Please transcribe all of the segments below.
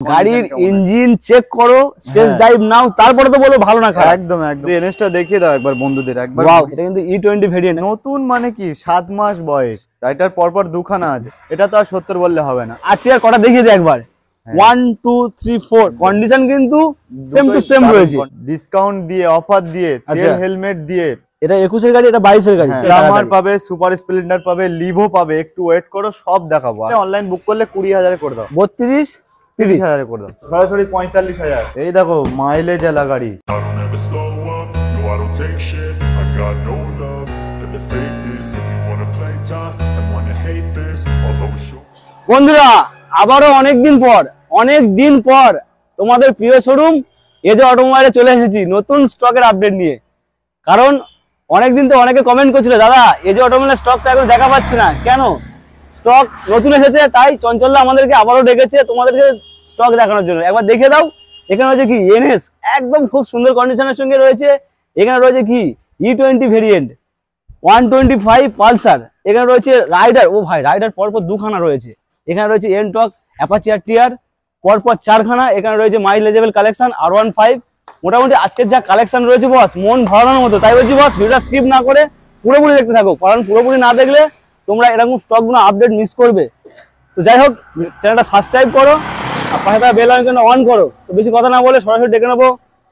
গাড়ির engine check করো, stage drive নাও, তারপরে তো বলো ভালো না খারাপ। একদম একদম। এনএসটা দেখিয়ে দাও একবার বন্ধুদের একবার। ওয়াও, এটা কিন্তু E20 ভেরিয়েন্ট। নতুন মানে কি 7 মাস বয়স, এটার পরপর দুখানা আছে, এটা তো আর 70 বললে হবে না। আর টিয়ার কটা দেখিয়ে দে একবার। 1 2 3 4 কন্ডিশন কিন্তু সেম টু সেম রয়েছে। ডিসকাউন্ট দিয়ে, অফার দিয়ে, তেল হেলমেট দিয়ে। এটা 21 এর গাড়ি, এটা 22 এর গাড়ি। গ্ল্যামার পাবে, সুপার স্প্লেন্ডার পাবে, লিভো পাবে। একটু ওয়েট করো, সব দেখাবো। অনলাইন বুক করলে 20,000 এ করে দাও, 32 30,000 এ করে দাও, সরাসরি 45,000। এই দেখো মাইলেজ এলা গাড়ি। বন্ধুরা, আবারও অনেক দিন পর তোমাদের প্রিয় শোরুম এজে অটোমোবাইলে চলে এসেছি নতুন স্টকের আপডেট নিয়ে। কারণ অনেকদিন তো অনেকে কমেন্ট করছিল, দাদা এজে অটোমোবাইলের স্টকটা এখন দেখা পাচ্ছি না, কেন? স্টক নতুন এসেছে, তাই চঞ্চলদা আমাদেরকে আবারও ডেকেছে তোমাদেরকে স্টক দেখানোর জন্য। একবার দেখে দাও। এখানে রয়েছে কি এনএস, একদম খুব সুন্দর কন্ডিশনের সঙ্গে রয়েছে। এখানে রয়েছে কি E20 ভেরিয়েন্ট 125 পালসার। এখানে রয়েছে রাইডার, ও ভাই রাইডার পরপর দুখানা রয়েছে। এখানে রয়েছে এনটক, অ্যাপাচি আর টিয়ার পরপর 4খানা। এখানে রয়েছে মাইলেজেবল কালেকশন R15। মোটামুটি আজকের যা কালেকশন রয়েছে বস, মন ভরানোর মতো। তাই বলছি বস, ভিডিওটা স্কিপ না করে পুরোপুরি দেখতে থাকো, কারণ পুরোপুরি না দেখলে তোমরা এরকম স্টকগুলো আপডেট মিস করবে। তো যাই হোক, চ্যানেলটা সাবস্ক্রাইব করো আর পাশে থাকা বেল আইকনটা অন করো। তো বেশি কথা না বলে সরাসরি ডেকে নেবো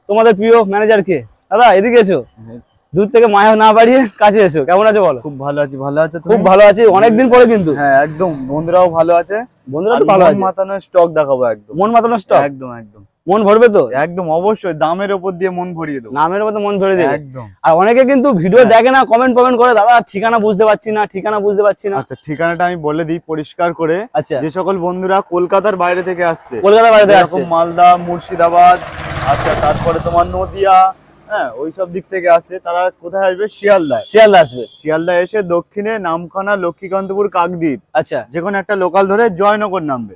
তোমাদের প্রিয় ম্যানেজারকে। দাদা এদিকে এসো, দূর থেকে মায়া না বাড়িয়ে কাছে এসো। কেমন আছো বলো? খুব ভালো আছি। ভালো আছে? খুব ভালো আছি, অনেকদিন পরে কিন্তু। হ্যাঁ একদম, বন্ধুরাও ভালো আছে। বন্ধুরা তো ভালো আছে। মন মাতানোর স্টক দেখাবো একদম। মন মাতানোর স্টক একদম একদম। মন ভরবে তো? একদম অবশ্যই, দামের উপর দিয়ে মন ভরিয়ে দেবো। নামের উপর মন ভরে দেবে একদম। আর অনেকে কিন্তু ভিডিও দেখে না, কমেন্ট করে, দাদা ঠিকানা বুঝতে পারছি না, ঠিকানা বুঝতে পারছি না। আচ্ছা, ঠিকানাটা আমি বলে দিই পরিষ্কার করে। আচ্ছা, যে সকল বন্ধুরা কলকাতার বাইরে থেকে আসছে, কলকাতার বাইরে থেকে আসছে, মালদা, মুর্শিদাবাদ, আচ্ছা তারপরে তোমার নদিয়া, হ্যাঁ ওইসব দিক থেকে আসছে, তারা কোথায় আসবে? শিয়ালদা। শিয়ালদা আসবে। শিয়ালদা এসে দক্ষিণে নামখানা, লক্ষ্মীকান্তপুর, কাকদ্বীপ, আচ্ছা যে কোনো একটা লোকাল ধরে জয়নগর নামবে।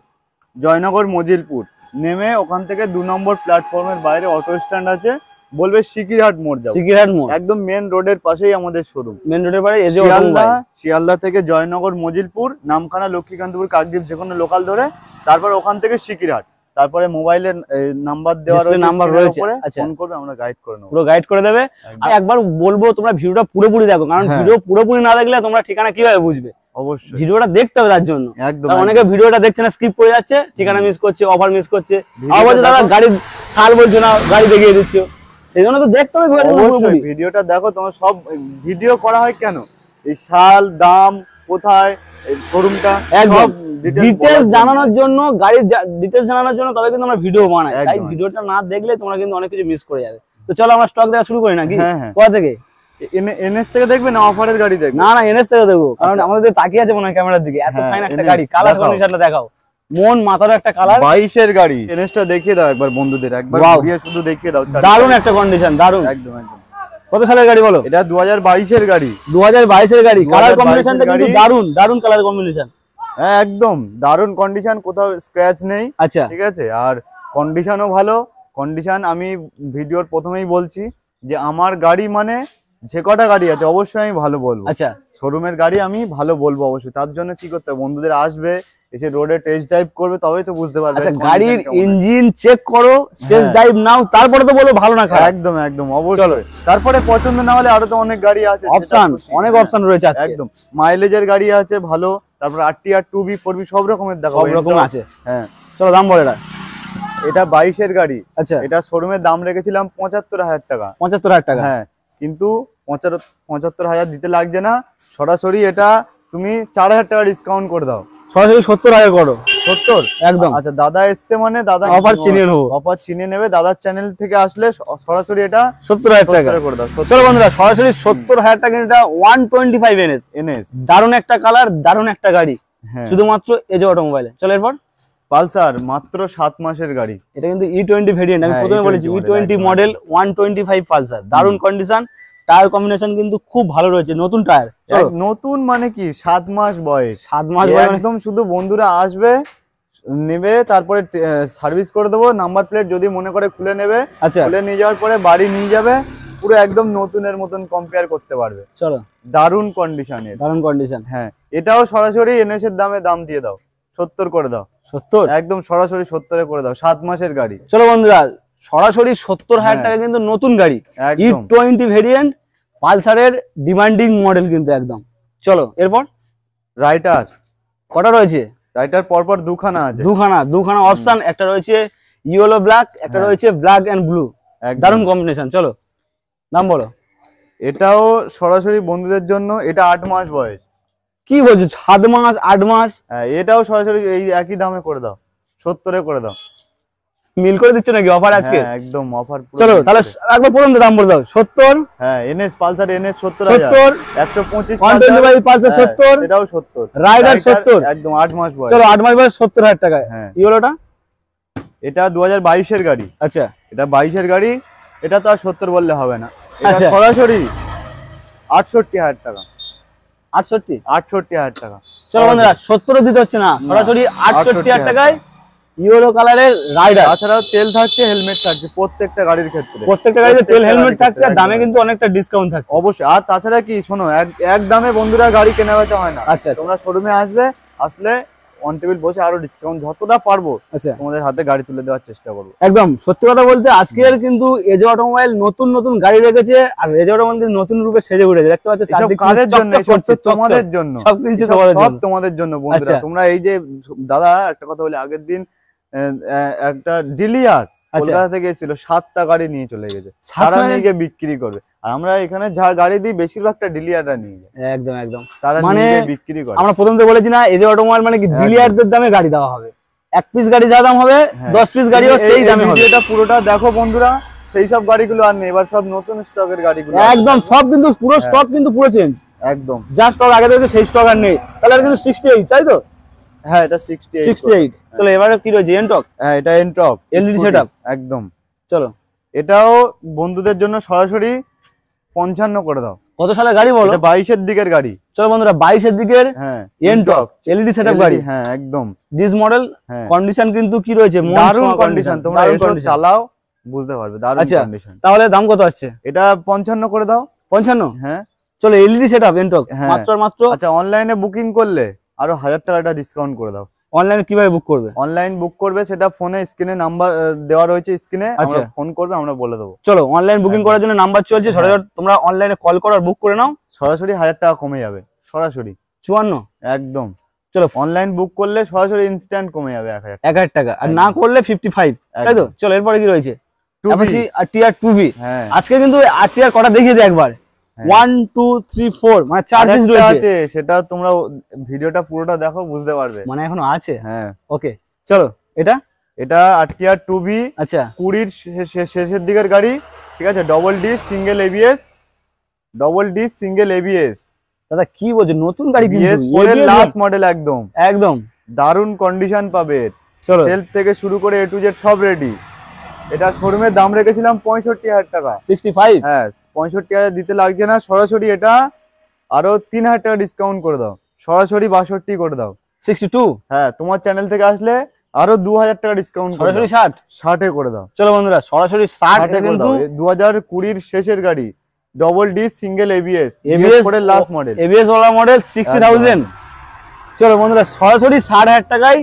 জয়নগর মজিলপুর নেমে ওখান থেকে 2 নম্বর প্ল্যাটফর্মের বাইরে অটো স্ট্যান্ড আছে, বলবে সিকিরহাট মোড় যাও। সিকিরহাট মোড় একদম মেন রোডের পাশেই আমাদের শোরুম। মেন রোডের পাশে এজে শিয়ালদা, অটোমোবাইল। শিয়ালদা থেকে জয়নগর, মজিলপুর, নামখানা, লক্ষ্মীকান্তপুর, কাকদ্বীপ যে কোনো লোকাল ধরে, তারপর ওখান থেকে সিকিরহাট। তারপরে মোবাইলের নাম্বার দেওয়া রয়েছে, নাম্বার রয়েছে, ফোন করবে, আমরা গাইড করে নেব, পুরো গাইড করে দেবে। আর একবার বলবো তোমরা ভিডিওটা পুরোপুরি দেখো, কারণ ভিডিও পুরোপুরি না দেখলে তোমরা ঠিকানা কিভাবে বুঝবে? অবশ্যই ভিডিওটা দেখতে হবে তার জন্য। একদম। অনেকে ভিডিওটা দেখছে না, স্কিপ করে যাচ্ছে, ঠিকানা মিস করছে, অফার মিস করছে। আবার বলছে দাদা গাড়ির সাল বলছো না, গাড়ি দেখিয়ে দিচ্ছ। সেই জন্য তো দেখতে হবে ভিডিওটা দেখো। তোমার সব ভিডিও করা হয় কেন? এই সাল, দাম, কোথায়, শোরুমটা, সব ডিটেইলস জানানোর জন্য, গাড়ির ডিটেইলস জানানোর জন্য তবে কিন্তু আমরা ভিডিও বানাই। তাই ভিডিওটা না দেখলে তোমরা কিন্তু অনেক কিছু মিস করে যাবে। তো চলো আমরা স্টক দেখা শুরু করি নাকি? কোথা থেকে? এনএস থেকে দেখবে না অফারের গাড়ি দেখবে? না না, এনএস থেকে দেখবো, কারণ আমাদের তাকিয়ে আছে মনে হয় ক্যামেরার দিকে। এত ফাইন একটা গাড়ি, কালার কন্ডিশনটা দেখাও, মন মাতার একটা কালার। 22 এর গাড়ি। এনএসটা দেখিয়ে দাও একবার বন্ধুদের, একবার ঘুরিয়ে শুধু দেখিয়ে দাও। দারুণ একটা কন্ডিশন, দারুণ। একদম একদম। কত সালের গাড়ি বলো? এটা 2022 এর গাড়ি। 2022 এর গাড়ি। কালার কম্বিনেশনটা কিন্তু দারুণ, দারুণ কালার কম্বিনেশন। হ্যাঁ একদম দারুণ কন্ডিশন, কোথাও স্ক্র্যাচ নেই। আচ্ছা ঠিক আছে, আর কন্ডিশনও ভালো। কন্ডিশন আমি ভিডিওর প্রথমেই বলছি যে আমার গাড়ি মানে যে কটা গাড়ি আছে অবশ্যই আমি ভালো বলবো। আচ্ছা, শোরুমের গাড়ি আমি ভালো বলবো অবশ্যই। তার জন্য কি করতে হবে? বন্ধুদের আসবে, এসে রোডে টেস্ট ড্রাইভ করবে, তবেই তো বুঝতে পারবে। আচ্ছা, গাড়ির ইঞ্জিন চেক করো, টেস্ট ড্রাইভ নাও, তারপরে তো বলো ভালো না খারাপ। একদম একদম অবশ্যই। তারপরে পছন্দ না হলে আরো তো অনেক গাড়ি আছে, অপশন, অনেক অপশন রয়েছে আজকে। একদম মাইলেজের গাড়ি আছে ভালো, তারপর RTR 2B 4B সব রকমের দেখাবো। সব রকম আছে। হ্যাঁ চলো দাম বলো। এটা 22 এর গাড়ি। আচ্ছা, এটা শোরুমের দাম রেখেছিলাম 75,000 টাকা। 75,000 টাকা। হ্যাঁ, কিন্তু 75,000 দিতে লাগছে না, সরাসরি এটা তুমি 4,000 টাকা ডিসকাউন্ট করে দাও। সরাসরি 70,000 করো। 70 একদম। আচ্ছা, দাদা এসছে মানে দাদা অফার চিনিয়ে নেবো। অফার চিনিয়ে নেবে। দাদার চ্যানেল থেকে আসলে সরাসরি এটা 70,000 টাকা করে দাও। চলো বন্ধুরা, সরাসরি 70,000 টাকা। এটা 125 এনএস। দারুণ একটা কালার, দারুণ একটা গাড়ি, শুধুমাত্র এজে অটোমোবাইলে। চলো এরপর পালসার, মাত্র 7 মাসের গাড়ি। এটা কিন্তু E20 ভেরিয়েন্ট। আমি প্রথমে বলেছি E20 মডেল 125 পালসার। দারুণ কন্ডিশন, টায়ার কম্বিনেশন কিন্তু খুব ভালো রয়েছে, নতুন টায়ার। নতুন মানে কি 7 মাস বয়স। 7 মাস একদম। শুধু বন্ধুরা আসবে, নেবে, তারপরে সার্ভিস করে দেবো। নাম্বার প্লেট যদি মনে করে খুলে নেবে। আচ্ছা, খুলে নিয়ে যাওয়ার পরে বাড়ি নিয়ে যাবে, পুরো একদম নতুনের মতন কম্পেয়ার করতে পারবে। চলো, দারুণ কন্ডিশনের, দারুণ কন্ডিশন। হ্যাঁ, এটাও সরাসরি এনএস এর দাম দিয়ে দাও। 70 করে দাও। 70 একদম সরাসরি 70 করে দাও। 7 মাসের গাড়ি। চলো বন্ধুরা, সরাসরি 70,000 টাকা কিন্তু নতুন গাড়ি, E20 ভেরিয়েন্ট, পালসারের ডিমান্ডিং মডেল কিন্তু একদম। চলো এরপর রাইটার কটা রয়েছে? রাইটার পরপর দুখানা আছে। দুখানা অপশন, একটা রয়েছে ইয়েলো ব্ল্যাক, একটা রয়েছে ব্ল্যাক এন্ড ব্লু, দারুণ কম্বিনেশন। চলো দাম বলো। এটাও সরাসরি বন্ধুদের জন্য, এটা 8 মাস বয়স। কি বলছো, 7 মাস 8 মাস? হ্যাঁ, এটাও সরাসরি এই একই দামে করে দাও, 70 করে দাও। মিল করে দিচ্ছ নাকি অফার আজকে? একদম অফার। চলো তাহলে একবার প্রথম দাম বলে দাও। 70। হ্যাঁ, এনএস পালসার এনএস 70, 125 পালসার 70, সেটাও 70, রাইডার 70, একদম 8 মাস বয়স। চলো 8 মাস বয়স 70,000 টাকায়। ইয়েলোটা এটা 2022 এর গাড়ি। আচ্ছা, এটা 22 এর গাড়ি, এটা তো আর 70 বললে হবে না, এটা আচ্ছা। সরাসরি 68,000 টাকা। 68,000 টাকা। চলো বন্ধুরা, 70 দিতে হচ্ছে না, সরাসরি 68,000 টাকায় ইয়েলো কালারের রাইডার। তাছাড়াও তেল থাকছে, হেলমেট থাকছে প্রত্যেকটা গাড়ির ক্ষেত্রে। প্রত্যেকটা গাড়িতে তেল হেলমেট থাকছে, আর দামে কিন্তু অনেকটা ডিসকাউন্ট থাকছে অবশ্যই। আর তাছাড়া কি শোনো, এক দামে বন্ধুরা গাড়ি কেনা বেচা হয় না। আচ্ছা, তোমরা শোরুমে আসলে অন টেবিল বসে আরো ডিসকাউন্ট যতটা পারবো আচ্ছা তোমাদের হাতে গাড়ি তুলে দেওয়ার চেষ্টা করবো। একদম সত্যি কথা বলতে, আজকের কিন্তু এজে অটোমোবাইল নতুন গাড়ি রেখেছে, আর এজে অটোমোবাইল নতুন রূপে সেজে উঠেছে। দেখতে পাচ্ছ চারদিকে কাদের জন্য? তোমাদের জন্য, সবকিছু সব তোমাদের জন্য বন্ধুরা। তোমরা এই যে দাদা একটা কথা বলি, আগের দিন একটা ডিলিয়ার কলকাতা থেকে এসেছিল, 7টা গাড়ি নিয়ে চলে গেছে, তারা নিয়ে গিয়ে বিক্রি করবে। আর আমরা এখানে যা গাড়ি দিই বেশিরভাগটা ডিলিয়াররা নিয়ে যায়। একদম তারা নিয়ে বিক্রি করে। আমরা প্রথম থেকে বলেছি না, এজে অটোমোবাইল মানে কি ডিলিয়ারদের দামে গাড়ি দেওয়া হবে। 1 পিস গাড়ি যা দাম হবে, 10 পিস গাড়িও সেই দামে হবে। এটা পুরোটা দেখো বন্ধুরা, সেই সব গাড়িগুলো আর নেই, এবার সব নতুন স্টকের গাড়িগুলো একদম সব কিন্তু পুরো স্টক কিন্তু পুরো চেঞ্জ। একদম যা স্টক আগে থেকে সেই স্টক আর নেই। তাহলে আর কিন্তু 68, তাই তো? হ্যাঁ, এটা 68। চলো এবারে কি রয়েছে? এনটক। হ্যাঁ, এটা এনটক এলইডি সেটআপ একদম। চলো এটাও বন্ধুদের জন্য সরাসরি 55 করে দাও। কত সালের গাড়ি বলো? এটা 22 এর দিকের গাড়ি। চলো বন্ধুরা, 22 এর দিকের এনটক এলইডি সেটআপ গাড়ি। হ্যাঁ একদম দিস মডেল। কন্ডিশন কিন্তু কি রয়েছে? দারুণ কন্ডিশন, তোমরা এসব চালাও বুঝতে পারবে, দারুণ কন্ডিশন। তাহলে দাম কত আসছে? এটা 55 করে দাও। 55? হ্যাঁ চলো এলইডি সেটআপ এনটক মাত্র। আচ্ছা, অনলাইনে বুকিং করলে আরো 1000 টাকা ডিসকাউন্ট করে দাও। অনলাইনে কিভাবে বুক করবে? অনলাইন বুক করবে, সেটা ফোনে স্ক্রিনে নাম্বার দেওয়া রয়েছে, স্ক্রিনে আমরা ফোন করবে, আমরা বলে দেবো। চলো অনলাইন বুকিং করার জন্য নাম্বার চলছে, ঝটঝট তোমরা অনলাইনে কল করো আর বুক করে নাও। সরাসরি 1000 টাকা কমে যাবে, সরাসরি 54 একদম। চলো অনলাইন বুক করলে সরাসরি ইনস্ট্যান্ট কমে যাবে 1000 টাকা, আর না করলে 55, তাই তো? চলো এরপরে কি রয়েছে? Apache RTR 2V। আজকে কিন্তু আরটিআর কটা দেখিয়ে দে একবার। 1 2 3 4 মানে 4 পিস রয়েছে, সেটা তোমরা ভিডিওটা পুরোটা দেখো বুঝতে পারবে। মানে এখনো আছে? হ্যাঁ ওকে। চলো এটা আরটিআর 2V। আচ্ছা, 20 শেষের দিকের গাড়ি, ঠিক আছে। Double disc single ABS. দাদা কি বলছো, নতুন গাড়ি কিন্তু লাস্ট মডেল, একদম দারুণ কন্ডিশন পাবে। চলো সেলফ থেকে শুরু করে A to Z সব রেডি। এটা শোরুমের দাম রেখেছিলাম 65,000 টাকা। 65? হ্যাঁ, 65,000 দিতে লাগছে না, সরাসরি এটা আরো 3,000 টাকা ডিসকাউন্ট করে দাও, সরাসরি 62 করে দাও। 62? হ্যাঁ, তোমার চ্যানেল থেকে আসলে আরো 2000 টাকা ডিসকাউন্ট, সরাসরি 60 করে দাও। চলো বন্ধুরা, সরাসরি 60 করে দাও। 2020 শেষের গাড়ি, ডবল ডিস সিঙ্গেল এবিএস করে লাস্ট মডেল, এবিএস ওয়ালা মডেল, 60,000। চলো বন্ধুরা, সরাসরি 60,000 টাকায়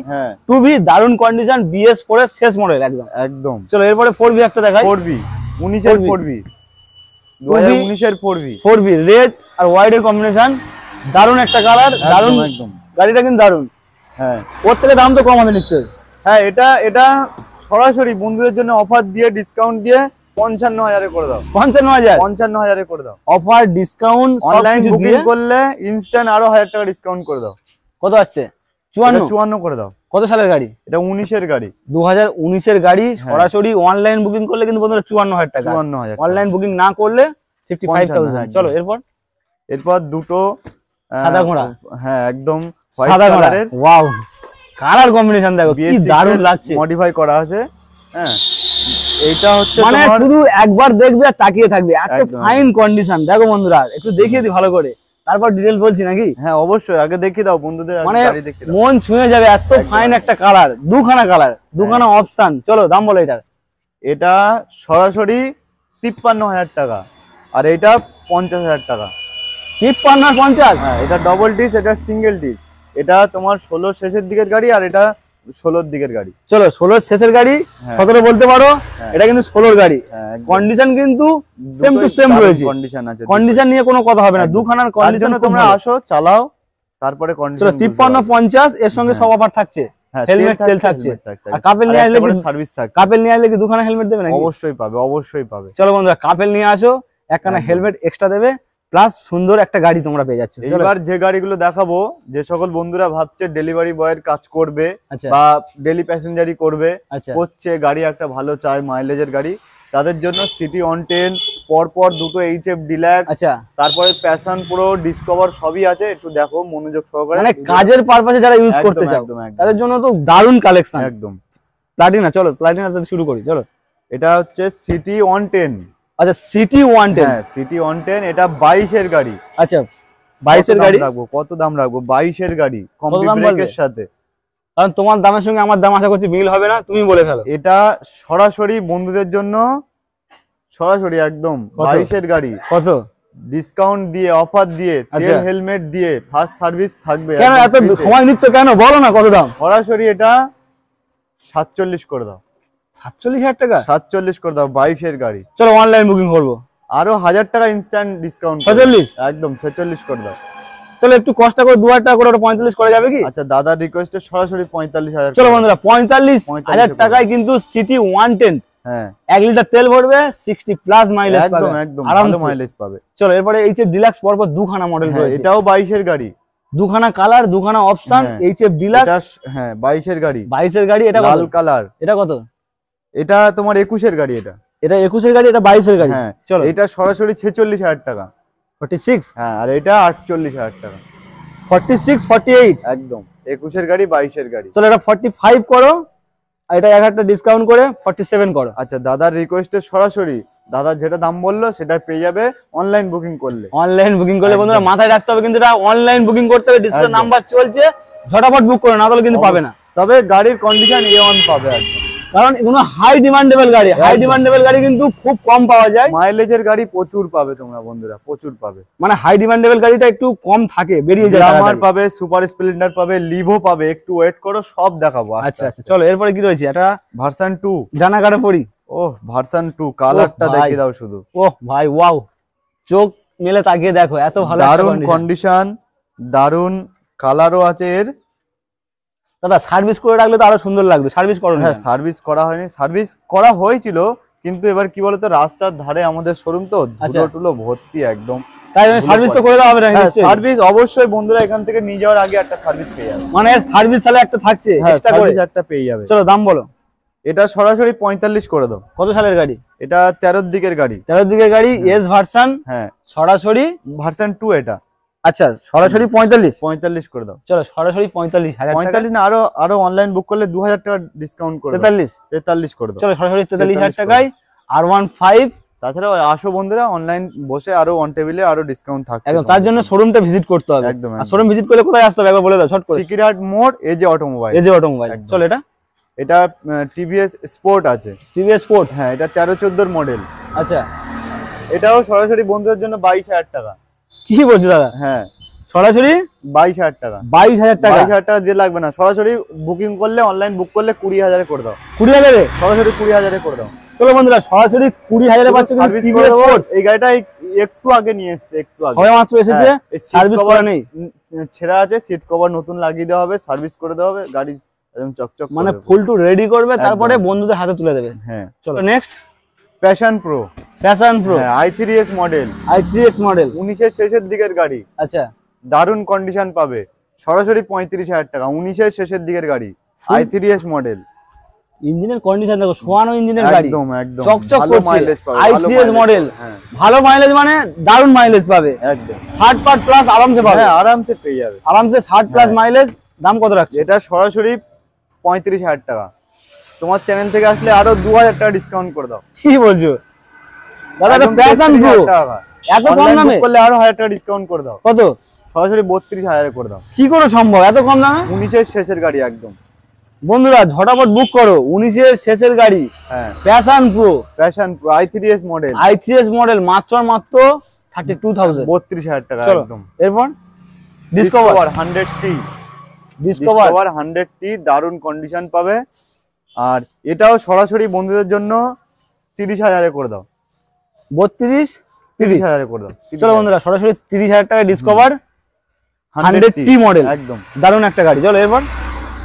2V দারুণ কন্ডিশন, BS4 এর শেষ মডেল একদম। চলো এরপরে 4V একটা দেখাই। 4V 19 এর 4V 2019 এর 4V রেড আর হোয়াইট এর কম্বিনেশন, দারুণ একটা কালার, দারুণ একদম। গাড়িটা কিন্তু দারুণ। হ্যাঁ, ওর থেকে দাম তো কম হবে নিশ্চয়ই। হ্যাঁ, এটা সরাসরি বন্ধুদের জন্য অফার দিয়ে ডিসকাউন্ট দিয়ে 55,000 এ করে দাও। 55,000 এ করে দাও অফার, ডিসকাউন্ট। অনলাইন বুকিং করলে ইনস্ট্যান্ট আরো 1000 টাকা ডিসকাউন্ট করে দাও। কত আসছে? 54 করে দাও। কত সালের গাড়ি? এটা 19 এর গাড়ি, 2019 এর গাড়ি। সরাসরি অনলাইন বুকিং করলে কিন্তু বন্ধুরা 54,000 টাকা, 54,000। অনলাইন বুকিং না করলে 55,000। চলো এরপর দুটো সাদা ঘোড়া। হ্যাঁ, একদম সাদা কালারের। ওয়াও, কালার কম্বিনেশন দেখো কি দারুণ লাগছে, মডিফাই করা আছে। হ্যাঁ, এইটা হচ্ছে মানে শুধু একবার দেখবে আর তাকিয়ে থাকবে, এত ফাইন কন্ডিশন। দেখো বন্ধুরা, একটু দেখিয়ে দিই ভালো করে, তারপর ডিটেল বলছি নাকি? হ্যাঁ অবশ্যই, আগে দেখিয়ে দাও বন্ধুদের, মানে মন ছুঁয়ে যাবে, এত ফাইন একটা কালার, দুখানা অপশন। চলো দাম বলো এটার। এটা সরাসরি 53,000 টাকা, আর এটা 50,000 টাকা। 53 আর 50? হ্যাঁ, এটা ডবল ডিস, এটা সিঙ্গেল ডিস। এটা তোমার 16 শেষের দিকের গাড়ি আর এটা 16 দিকের গাড়ি। চলো 16 শেষের গাড়ি, 17 বলতে পারো, এটা কিন্তু 16 গাড়ি। কন্ডিশন কিন্তু সেম টু সেম রয়েছে, কন্ডিশন আছে, কন্ডিশন নিয়ে কোনো কথা হবে না, দুখানার কন্ডিশন। তোমরা আসো চালাও তারপরে কন্ডিশন। চলো 53-50 এর সঙ্গে সব অফার থাকছে, হেলমেট তেল থাকছে, আর কাপেল নিয়ে আসলে কি সার্ভিস থাকছে, কাপেল নিয়ে আসলে কি দুখানা হেলমেট দেবে নাকি? অবশ্যই পাবে, অবশ্যই পাবে। চলো বন্ধুরা কাপেল নিয়ে আসো, একখানা হেলমেট এক্সট্রা দেবে, প্লাস সুন্দর একটা গাড়ি তোমরা পেয়ে যাচ্ছ। এবার যে গাড়িগুলো দেখাবো, যে সকল বন্ধুরা ভাবছে ডেলিভারি বয়ের কাজ করবে বা ডেলি প্যাসেঞ্জারি করবে, করছে, গাড়ি একটা ভালো চায় মাইলেজের গাড়ি, তাদের জন্য সিটি 110 পরপর দুটো এইচএফ ডিলাক্স, তারপরে প্যাশন প্রো, ডিসকভার সবই আছে। একটু দেখো মনোযোগ সহকারে, মানে কাজের পারপাসে যারা ইউজ করতে চায় তাদের জন্য তো দারুণ কালেকশন একদম। প্লাটিনা, চলো প্লাটিনা থেকে শুরু করি। চলো এটা হচ্ছে সিটি 110। আচ্ছা সিটি 110, হ্যাঁ সিটি 110, এটা 22 এর গাড়ি। আচ্ছা 22 এর গাড়ি রাখবো, কত দাম রাখবো? 22 এর গাড়ি কম্বি ব্রেকের সাথে। কারণ তোমার দামের সঙ্গে আমার দাম আশা করছি মিল হবে না, তুমি বলে ফেলো। এটা সরাসরি বন্ধুদের জন্য, সরাসরি একদম 22 এর গাড়ি। কত ডিসকাউন্ট দিয়ে, অফার দিয়ে, তেল হেলমেট দিয়ে, ফার্স্ট সার্ভিস থাকবে। কেন এত সময় নিচ্ছ কেন, বলো না কত দাম? সরাসরি এটা 47 করে দাও। 47,000 টাকা? 47 করে দাও, 22 এর গাড়ি। চলো অনলাইন বুকিং করবো, আরো 1000 টাকা ইনস্ট্যান্ট ডিসকাউন্ট। 46 একদম 46 করে দাও। চলো একটু কষ্ট করে 2000 টাকা করে 45 করা যাবে কি? আচ্ছা দাদার রিকোয়েস্টে সরাসরি 45,000। চলো বন্ধুরা 45,000 টাকায় কিন্তু সিটি 110, হ্যাঁ 1 লিটার তেল ভরবে, 60 প্লাস মাইলেজ পাবে, একদম একদম ভালো মাইলেজ পাবে। চলো এরপরে এইচএফ ডিলাক্স পরপর দুখানা মডেল রয়েছে, এটাও 22 এর গাড়ি, দুখানা কালার, দুখানা অপশন। এইচএফ ডিলাক্স, হ্যাঁ 22 এর গাড়ি, 22 এর গাড়ি। এটা লাল কালার। এটা কত? এটা তোমার 21 এর গাড়ি। এটা 21 এর গাড়ি, এটা 22 এর গাড়ি। হ্যাঁ চলো এটা সরাসরি 46,000 টাকা, 46। হ্যাঁ আর এটা 48,000 টাকা, 46 48 একদম 21 এর গাড়ি, 22 এর গাড়ি। চলো এটা 45 করো, আর এটা 1000 টাকা ডিসকাউন্ট করে 47 করো। আচ্ছা দাদার রিকোয়েস্টে সরাসরি দাদা যেটা দাম বললো সেটা পেয়ে যাবে অনলাইন বুকিং করলে। অনলাইন বুকিং করলে বন্ধুরা মাথায় রাখতে হবে, কিন্তু এটা অনলাইন বুকিং করতে হবে, ডিসপ্লে নাম্বার চলছে, ঝটাফট বুক করো, না তাহলে কিন্তু পাবে না। তবে গাড়ির কন্ডিশন A1 পাবে একদম, কারণ এগুলো হাই ডিমান্ডেবল গাড়ি, হাই ডিমান্ডেবল গাড়ি কিন্তু খুব কম পাওয়া যায়। মাইলেজের গাড়ি প্রচুর পাবে তোমরা বন্ধুরা, প্রচুর পাবে। মানে হাই ডিমান্ডেবল গাড়িটা একটু কম থাকে, বেরিয়ে যায়। গ্ল্যামার পাবে, সুপার স্প্লেন্ডার পাবে, লিভো পাবে, একটু ওয়েট করো সব দেখাবো। আচ্ছা আচ্ছা চলো এরপরে কি রয়েছে? এটা ভার্সন 2, ডানা কাটা পড়ি। ওহ ভার্সন 2, কালারটা দেখিয়ে দাও শুধু। ওহ ভাই ওয়াও, চোখ মেলে তাকিয়ে দেখো, এত ভালো দারুন কন্ডিশন, দারুন কালারও আছে এর। দাদা সার্ভিস করে রাখলে তো আরো সুন্দর লাগবে, সার্ভিস করো? হ্যাঁ সার্ভিস করা হয়নি, সার্ভিস করা হয়েছিল, কিন্তু এবার কি বলতো রাস্তার ধারে আমাদের শোরুম তো, ধুলো টুলো ভর্তি একদম, তাই সার্ভিস তো করে দেওয়া হবে না? সার্ভিস অবশ্যই বন্ধুরা এখান থেকে নিয়ে যাওয়ার আগে একটা সার্ভিস পেয়ে যাবে, মানে সার্ভিস তাহলে একটা থাকছে, এক্সট্রা করে একটা পেয়ে যাবে। চলো দাম বলো। এটা সরাসরি 45 করে দাও। কত সালের গাড়ি? এটা 13 দিকের গাড়ি। 13 দিকের গাড়ি, এস ভার্সন। হ্যাঁ সরাসরি ভার্সন 2 এটা। আচ্ছা সরাসরি 45 করে দাও। চলো সরাসরি 45,000 টাকা। 45 না, আরো অনলাইন বুক করলে 2000 টাকা ডিসকাউন্ট করে 43 করে দাও। চলো সরাসরি 43,000 টাকায় R15। তাছাড়া আসো বন্ধুরা অনলাইন বসে আরো অন টেবিলে আরো ডিসকাউন্ট থাকবে একদম, তার জন্য শোরুমটা ভিজিট করতে হবে। একদম, আর শোরুম ভিজিট করলে কোথায় আসতে হবে একবার বলে দাও ছোট করে। সিকিরহাট মোড়, এজে অটোমোবাইল। এজে অটোমোবাইল। চলো এটা টিভিএস স্পোর্ট আছে, টিভিএস স্পোর্ট। হ্যাঁ এটা 13-14 মডেল। আচ্ছা এটাও সরাসরি বন্ধুদের জন্য 22,000 টাকা। কি বলছো দাদা? হ্যাঁ সরাসরি 22,000 টাকা। 22,000 টাকা? 22,000 টাকা দিয়ে লাগবে না, সরাসরি বুকিং করলে, অনলাইন বুক করলে 20,000 করে দাও। 20,000? সরাসরি 20,000 করে দাও। চলো বন্ধুরা সরাসরি 20,000 পাচ্ছ সার্ভিস করে দেবো। এই গাড়িটা একটু আগে নিয়ে এসেছে, একটু আগে সবে মাত্র এসেছে, সার্ভিস করা নেই, ছেঁড়া আছে, সিট কভার নতুন লাগিয়ে দেওয়া হবে, সার্ভিস করে দেওয়া হবে, গাড়ি একদম চকচক মানে ফুল টু রেডি করবে, তারপরে বন্ধুদের হাতে তুলে দেবে। হ্যাঁ চলো next passion pro. Passion pro i3s model, i3x model, 19 এর শেষের দিকের গাড়ি। আচ্ছা দারুন কন্ডিশন পাবে, সরাসরি 35,000 টাকা, 19 এর শেষের দিকের গাড়ি, i3s মডেল। ইঞ্জিনের কন্ডিশন দেখো, সোয়ানো ইঞ্জিনের গাড়ি, একদম একদম চকচক ভালো করছে। মাইলেজ পাবে, i3s মডেল, ভালো মাইলেজ মানে দারুন মাইলেজ পাবে, একদম 60 প্লাস আরামসে পাবে। হ্যাঁ আরামসে পেয়ে যাবে, আরামসে 60 প্লাস মাইলেজ। দাম কত রাখছে? এটা সরাসরি 35,000 টাকা। তোমার চ্যানেল থেকে আসলে আরো 2,000 টাকা ডিসকাউন্ট করে দাও। কি বলছো দাদা? এটা প্যাশন প্রো এত কম দামে করলে আরো 1000 টাকা ডিসকাউন্ট করে দাও। কত? সরাসরি 32,000 করে দাও। কি করে সম্ভব এত কম দামে? 19 এর শেষের গাড়ি একদম। বন্ধুরা ঝটাপট বুক করো, 19 এর শেষের গাড়ি, হ্যাঁ passion pro, i3s model, i3s model, মাত্র 32,000, 32,000 টাকা একদম। এরপর ডিসকভার 100T, ডিসকভার 100T দারুন কন্ডিশন পাবে। আর এটাও সরাসরি বন্ধুদের জন্য 30,000 করে দাও। 32-30,000 করে দাও। চলো বন্ধুরা সরাসরি 30,000 টাকা ডিসকভার 100T মডেল, একদম দারুণ একটা গাড়ি। চলো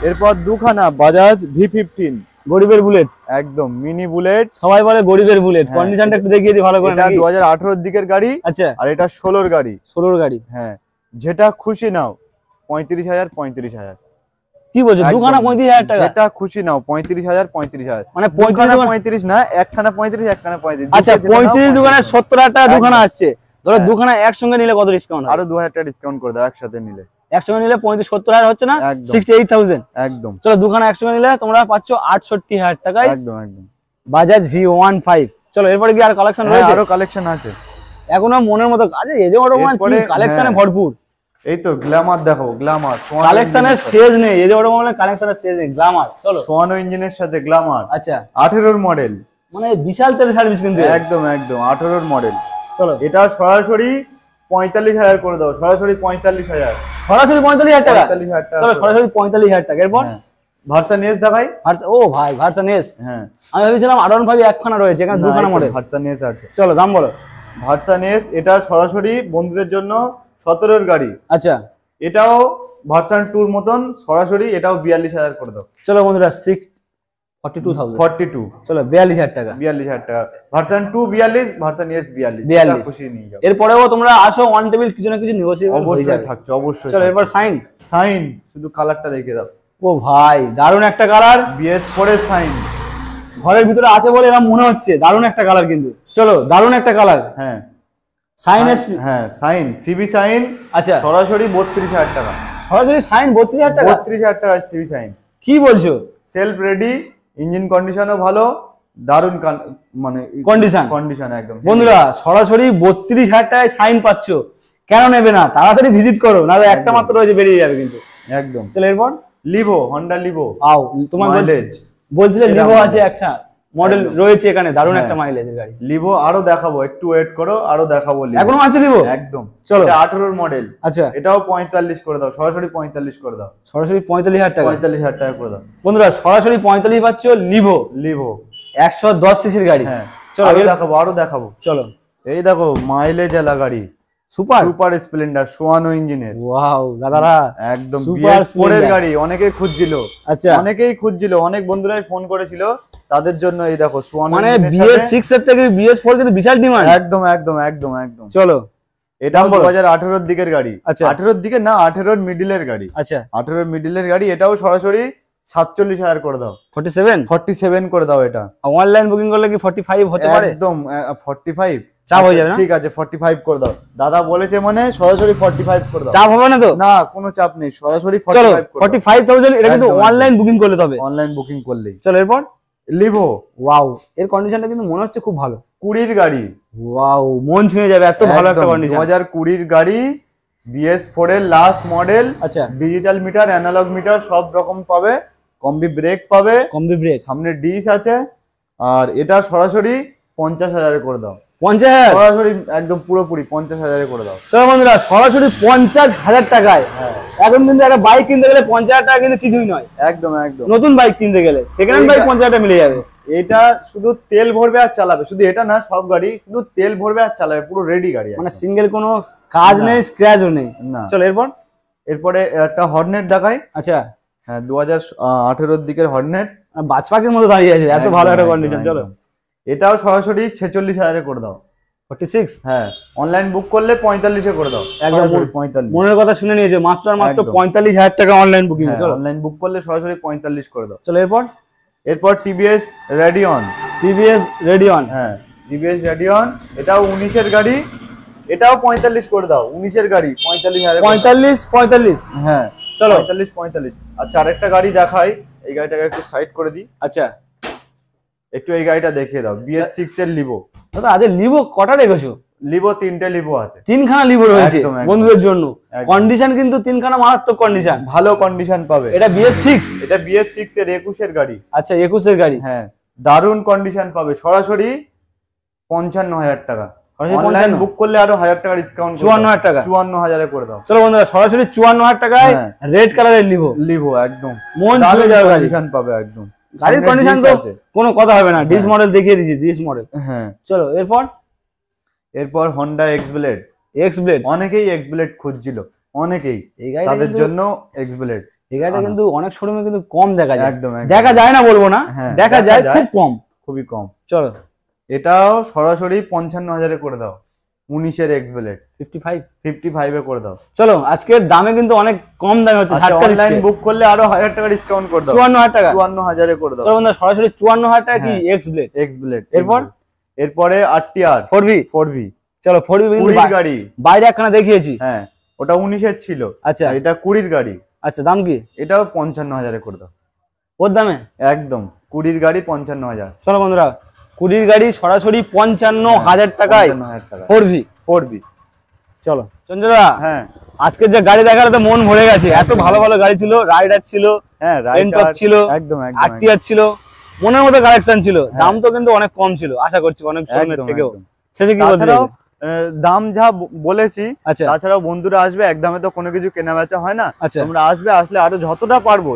এরপর দুখানা বাজাজ V15 গরিবের বুলেট, একদম মিনি বুলেট, সবাই বলে গরিবের বুলেট। কন্ডিশনটা একটু দেখিয়ে দিই ভালো করে। এটা 2018 দিকের গাড়ি। আচ্ছা, আর এটা 16 গাড়ি। 16 গাড়ি। হ্যাঁ, যেটা খুশি নাও 35,000। কি বলছো? দুখানা 35,000 টাকা? যেটা খুশি নাও 35,000। মানে 35 না, একখানা 35, একখানা 35। আচ্ছা, 35 দোকানে 70,000 টাকা দুখানা আসছে। ধরো দুখানা একসঙ্গে নিলে কত ডিসকাউন্ট? আরো 2,000 টাকা ডিসকাউন্ট করে দাও একসাথে নিলে। একসঙ্গে নিলে 35-70,000 হচ্ছে না? 68,000। একদম। চলো দুখানা একসঙ্গে নিলে তোমরা পাচ্ছ 68,000 টাকায় একদম বাজাজ V15। চলো এরপরে কি আর কালেকশন রয়েছে? আরো কালেকশন আছে এখনো মনের মতো। আরে এই যে অটোমোবাইল কালেকশনে ভরপুর। এই তো গ্ল্যামার দেখো, গ্ল্যামার কালেকশনের শেষ নেই। এই যে অটোমোবাইল কালেকশনের শেষ নেই। গ্ল্যামার, চলো সোয়ানো ইঞ্জিনের সাথে গ্ল্যামার। আচ্ছা, 18 মডেল, মানে বিশাল তেল সার্ভিস কিন্তু। একদম 18 মডেল। চলো এটা সরাসরি 45,000 করে দাও। সরাসরি 45,000। সরাসরি 45,000 টাকা। 45,000 টাকা। চলো সরাসরি 45,000 টাকা। এরপর ভার্সন এস দেখাই। ও ভাই, ভার্সন এস। হ্যাঁ, আমি ভাবছিলাম R15 একখানা রয়েছে, এখানে দুখানা মডেল। ভার্সন এস আছে। চলো দাম বলো। ভার্সন এস এটা সরাসরি বন্ধুদের জন্য 17 এর গাড়ি। আচ্ছা, এটাও ভার্সন 2 এর মতন সরাসরি, এটাও 42,000 করে দাও। চলো বন্ধুরা 42,000। 42। চলো 42,000 টাকা। 42,000 টাকা। Version 2 42, version S 42। 42 খুশি নিয়ে যাও। এরপরেও তোমরা আসো অন টেবিল, কিছু না কিছু নেগোশিয়েবল অবশ্যই থাকছে, অবশ্যই। চলো এরপর সাইন শুধু কালারটা দেখে দাও। ও ভাই, দারুণ একটা কালার। BS4 এর সাইন ঘরের ভিতরে আছে বলে এরকম মনে হচ্ছে। দারুণ একটা কালার কিন্তু। চলো দারুণ একটা কালার। হ্যাঁ, সাইন সাইন সিবি সাইন। আচ্ছা, সরাসরি 32,000 টাকা। সরাসরি সাইন 32,000 টাকা? 32,000 টাকা সিবি সাইন। কি বলছো? সেলফ রেডি, ইঞ্জিন কন্ডিশনও ভালো, দারুণ মানে কন্ডিশন একদম। বন্ধুরা সরাসরি 32,000 টাকায় সাইন পাচ্ছ, কেন নেবে না? তাড়াতাড়ি ভিজিট করো, নাহলে একটা মাত্র রয়েছে, বেরিয়ে যাবে কিন্তু। একদম। চলো এরপর লিভো, হন্ডা লিভো। আও, তোমার বলছিলে লিভো আছে একটা মডেল রয়েছে এখানে, দারুণ একটা মাইলেজের গাড়ি। লিভো আরো দেখাবো, একটু ওয়েট করো, আরো দেখাবো। এখনো আছে লিভো? একদম। চলো, এটা 18 মডেল। আচ্ছা, এটাও 45 করে দাও। সরাসরি 45 করে দাও। সরাসরি 45,000 টাকা। 45,000 টাকা করে দাও। বন্ধুরা সরাসরি 45 পাচ্ছ লিভো। 110 সিসির গাড়ি। হ্যাঁ, চলো আরো দেখাবো। চলো এই দেখো মাইলেজ এলা গাড়ি, সুপার স্প্লেন্ডার সোয়ানো ইঞ্জিনের। ওয়াও দাদারা, একদম BS4 এর গাড়ি। অনেকেই খুঁজছিল। আচ্ছা, অনেক বন্ধুরাই ফোন করেছিল, তাদের জন্য এই দেখো সোয়ানো। মানে BS6 এর থেকে BS4 কিন্তু বিশাল ডিমান্ড। একদম। চলো এটাও 2018 এর দিকের গাড়ি। আচ্ছা, 18 দিকে না, 18 মিডিলের গাড়ি। আচ্ছা, 18 মিডিলের গাড়ি। এটাও সরাসরি 47,000 করে দাও। 47 করে দাও। এটা অনলাইন বুকিং করলে কি 45 হতে পারে? একদম 45 চাপ হয়ে যাবে না? ঠিক আছে, 45 করে দাও। দাদা বলেছে মানে সরাসরি 45 করে দাও। চাপ হবে না তো? না, কোনো চাপ নেই, সরাসরি 45 করে 45,000। এটা কিন্তু অনলাইন বুকিং করলে তবে, অনলাইন বুকিং করলেই। চলো এরপর লিভো। ওয়াও, এর কন্ডিশনটা কিন্তু মনে হচ্ছে খুব ভালো। 20 গাড়ি। ওয়াও, মন ছুঁয়ে যাবে, এত ভালো একটা কন্ডিশন। 2020 গাড়ি, BS4 এর লাস্ট মডেল। আচ্ছা, ডিজিটাল মিটার, অ্যানালগ মিটার সব রকম পাবে। কম্বি ব্রেক পাবে, সামনে ডিস আছে। আর এটা সরাসরি 50,000 করে দাও। 50,000 সরাসরি একদম পুরোপুরি 50,000 করে দাও। চলো বন্ধুরা সরাসরি 50,000 টাকায়। এখন কিন্তু একটা বাইক কিনতে গেলে 50,000 টাকা কিন্তু কিছুই নয়। একদম। নতুন বাইক কিনতে গেলে সেকেন্ড হ্যান্ড বাইক 50,000 টাকা মিলে যাবে। এটা শুধু তেল ভরবে আর চালাবে। শুধু এটা না, সব গাড়ি শুধু তেল ভরবে আর চালাবে, পুরো রেডি গাড়ি, মানে সিঙ্গেল কোনো কাজ নেই, স্ক্র্যাচও নেই না। চলো এরপরে একটা হর্নেট দেখাই। আচ্ছা, হ্যাঁ, 2018 দিকের হর্নেট। বাজ পাখির মতো দাঁড়িয়ে আছে, এত ভালো একটা কন্ডিশন। চলো এটাও সরাসরি 46,000 করে দাও। 46? হ্যাঁ, অনলাইন বুক করলে 45 করে দাও। একদম 45। মনের কথা শুনে নিয়েছে, মাত্র 45,000 টাকা অনলাইন বুকিং। চলো অনলাইন বুক করলে সরাসরি 45 করে দাও। চলো এরপর TVS রেডিয়ন। হ্যাঁ, TVS রেডিয়ন। এটাও 19 এর গাড়ি। এটাও 45 করে দাও। 19 এর গাড়ি 45,000। 45। হ্যাঁ, চলো 45। আচ্ছা, আরেকটা গাড়ি দেখাই। এই গাড়িটাকে একটু সাইড করে দিই। আচ্ছা, একটু এই গাড়িটা দেখিয়ে দাও। BS6 এর লিভো। দাদা আজ লিভো কটা রেখেছো? লিভো 3টে লিভো আছে। 3খানা লিভো রয়েছে বন্ধুদের জন্য। কন্ডিশন কিন্তু 3খানা মারাত্মক কন্ডিশন, ভালো কন্ডিশন পাবে। এটা BS6 এর 21 এর গাড়ি। আচ্ছা, 21 এর গাড়ি। হ্যাঁ, দারুণ কন্ডিশন পাবে। সরাসরি 55,000 টাকা। অনলাইন বুক করলে আরো 1000 টাকা ডিসকাউন্ট, 54000 টাকা, 54000 করে দাও। চলো বন্ধুরা সরাসরি 54000 টাকায় রেড কালারের লিভো একদম মন ছুঁয়ে যাবে গাড়ি, কন্ডিশন পাবে একদম, গাড়ির কন্ডিশন তো কোনো কথা হবে না। ডিস মডেল দেখিয়ে দিয়েছি, ডিস মডেল। হ্যাঁ চলো এরপর Honda X-Blade, অনেকেই X-Blade খুঁজছিল, অনেকেই, তাদের জন্য X-Blade। এই গাড়িটা কিন্তু অনেক শোরুমে কিন্তু কম দেখা যায়, একদম দেখা যায় না বলবো না, দেখা যায় খুব কম, খুবই কম। চলো এটাও সরাসরি 55000 করে দাও, 19 এর X-Blade 55 এ করে দাও। চলো আজকের দামে কিন্তু অনেক কম দামে হচ্ছে, অনলাইন বুক করলে আরো 1000 টাকা ডিসকাউন্ট করে দাও, 54000 টাকা, 54000 এ করে দাও। চলো বন্ধুরা সরাসরি 54000 টাকা কি X-Blade। এরপরে RTR 4V, চলো 4V গাড়ি, বাইরে একখানা দেখিয়েছি, হ্যাঁ ওটা 19 এর ছিল, আচ্ছা এটা 20 এর গাড়ি, আচ্ছা দাম কি? এটাও 55000 এ করে দাও, ওর দামে একদম 20 এর গাড়ি 55000। চলো বন্ধুরা 20 এর গাড়ি সরাসরি 55000 টাকায় 4V। চলো চন্দ্রদা, হ্যাঁ আজকের যে গাড়ি দেখার তো মন ভরে গেছে, এত ভালো ভালো গাড়ি ছিল, রাইডার ছিল, হ্যাঁ রাইডার ছিল, একদম RTR ছিল, মনের মতো কালেকশন ছিল, দাম তো কিন্তু অনেক কম ছিল আশা করছি অনেক শোরুমের থেকেও। শেষে কি বলতে চাও? দাম যা বলেছি, আচ্ছা তাছাড়াও বন্ধুরা আসবে, একদমে তো কোনো কিছু কেনা বেচা হয় না, আচ্ছা তোমরা আসলে আরো যতটা পারবো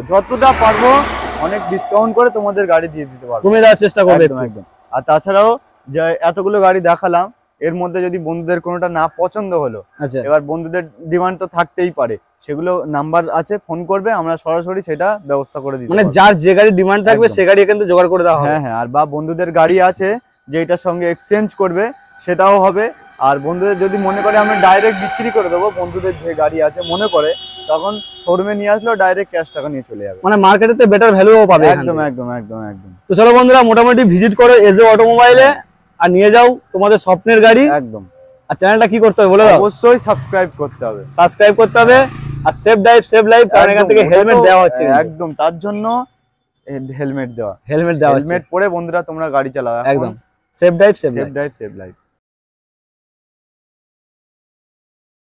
অনেক ডিসকাউন্ট করে তোমাদের গাড়ি দিয়ে দিতে পারবো, কমে দেওয়ার চেষ্টা করবে একদম। আর তাছাড়াও যে এতগুলো গাড়ি দেখালাম, এর মধ্যে যদি বন্ধুদের কোনোটা না পছন্দ হলো, আচ্ছা এবার বন্ধুদের ডিমান্ড তো থাকতেই পারে, সেগুলো নাম্বার আছে, ফোন করবে, আমরা সরাসরি সেটা ব্যবস্থা করে দিই, মানে যার যে গাড়ি ডিমান্ড থাকবে সে গাড়ি কিন্তু জোগাড় করে দেওয়া হবে। হ্যাঁ আর বা বন্ধুদের গাড়ি আছে যে এটার সঙ্গে এক্সচেঞ্জ করবে, সেটাও হবে। আর বন্ধুদের যদি মনে করে আমি ডাইরেক্ট বিক্রি করে দেবো, বন্ধুদের যে গাড়ি আছে মনে করে, তখন শোরুমে নিয়ে আসলেও ডাইরেক্ট ক্যাশ টাকা নিয়ে চলে যাবে, মানে মার্কেটে বেটার ভ্যালুও পাবে। একদম। তো চলো বন্ধুরা মোটামুটি ভিজিট করো এজে অটোমোবাইলে, আর নিয়ে যাও তোমাদের স্বপ্নের গাড়ি, একদম। আর চ্যানেলটা কি করতে হবে বলে দাও? অবশ্যই সাবস্ক্রাইব করতে হবে, আর সেভ লাইফ, কারণ এখান থেকে হেলমেট দেওয়া হচ্ছে, একদম তার জন্য হেলমেট দেওয়া, হেলমেট পরে বন্ধুরা তোমরা গাড়ি চালাও, একদম সেভ লাইফ।